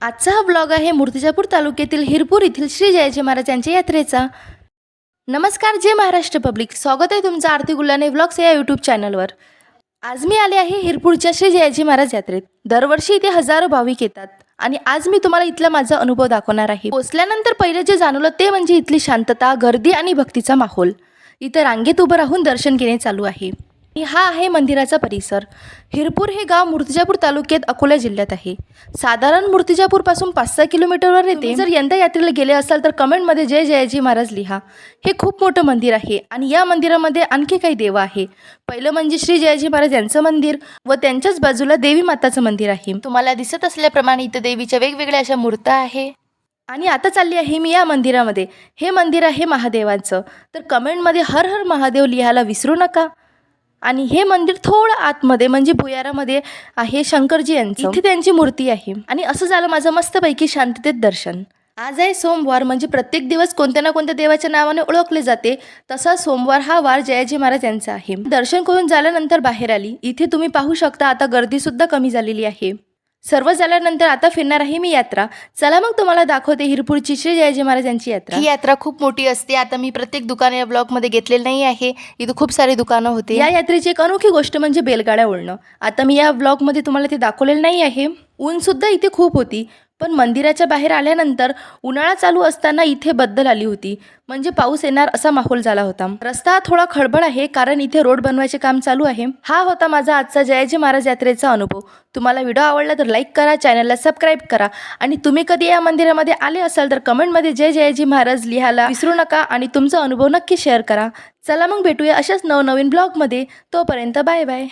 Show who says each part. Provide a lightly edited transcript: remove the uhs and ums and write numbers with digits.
Speaker 1: आजचा हा ब्लॉग आहे मूर्तिजापूर तालुक्यातील हिरपूर येथील श्री जयाजी महाराज यांच्या यात्रेचा। नमस्कार, जय महाराष्ट्र पब्लिक, स्वागत आहे तुमचं आरती गुल्हाने व्लॉग्स या यूट्यूब चॅनलवर। आज मी आले आहे हिरपूरच्या श्री जयाजी महाराज यात्रेत। दरवर्षी इथे हजारो भाविक येतात आणि आज मी तुम्हाला इथला माझा अनुभव दाखवणार आहे। पोचल्यानंतर पहिले जे जाणवलं ते म्हणजे इथली शांतता, गर्दी आणि भक्तीचा माहोल। इथे रांगेत उभं राहून दर्शन घेणे चालू आहे। हा आहे मंदिराचा परिसर। हिरपूर हे गाव मूर्तिजापूर तालुक्यात अकोला जिल्ह्यात आहे। साधारण मूर्तिजापूर पासून 5-6 किलोमीटरवर येते। जर यंदा यात्रेला गेले असाल तर कमेंटमध्ये जय जयाजी महाराज लिहा। हे खूप मोठं मंदिर आहे आणि या मंदिरामध्ये आणखी काही देव आहे। पहिलं म्हणजे श्री जयाजी महाराज यांचं मंदिर व त्यांच्याच बाजूला देवी माताचं मंदिर आहे। तुम्हाला दिसत असल्याप्रमाणे इथे देवीच्या वेगवेगळ्या अशा मूर्त्या आहे। आणि आता चालली आहे मी या मंदिरामध्ये। हे मंदिर आहे महादेवांचं, तर कमेंटमध्ये हर हर महादेव लिहायला विसरू नका। आणि हे मंदिर थोडं आतमध्ये म्हणजे भुयारामध्ये आहे शंकरजी यांचं, इथे त्यांची मूर्ती आहे। आणि असं झालं माझं मस्तपैकी शांततेत दर्शन। आज आहे सोमवार, म्हणजे प्रत्येक दिवस कोणत्या ना कोणत्या देवाच्या नावाने ओळखले जाते, तसा सोमवार हा वार जयाजी महाराज यांचा आहे। दर्शन करून झाल्यानंतर बाहेर आली। इथे तुम्ही पाहू शकता आता गर्दी सुद्धा कमी झालेली आहे। सर्व झाल्यानंतर आता फिरणार आहे मी यात्रा। चला मग तुम्हाला दाखवते हिरपूरची श्री जयाजी महाराज यांची यात्रा। ही यात्रा खूप मोठी असते। आता मी प्रत्येक दुकान या ब्लॉग मध्ये घेतलेलं नाही आहे, इथे खूप सारी दुकानं होते। या यात्रेची एक अनोखी गोष्ट म्हणजे बैलगाड्या ओढणं। आता मी या ब्लॉग मध्ये तुम्हाला ते दाखवलेलं नाही आहे। ऊन सुद्धा इथे खूप होती, पण मंदिराच्या बाहेर आल्यानंतर उन्हाळा चालू असताना इथे बदल आली होती, म्हणजे पाऊस येणार असा माहोल झाला होता। रस्ता थोडा खडबड आहे कारण इथे रोड बनवायचे काम चालू आहे। हा होता माझा आजचा जयाजी महाराज यात्रेचा अनुभव। तुम्हाला व्हिडिओ आवडला तर लाईक करा, चॅनलला सबस्क्राईब करा आणि तुम्ही कधी या मंदिरामध्ये आले असाल तर कमेंटमध्ये जय जयाजी महाराज लिहायला विसरू नका आणि तुमचा अनुभव नक्की शेअर करा। चला मग भेटूया अशाच नवनवीन ब्लॉगमध्ये। तोपर्यंत बाय बाय।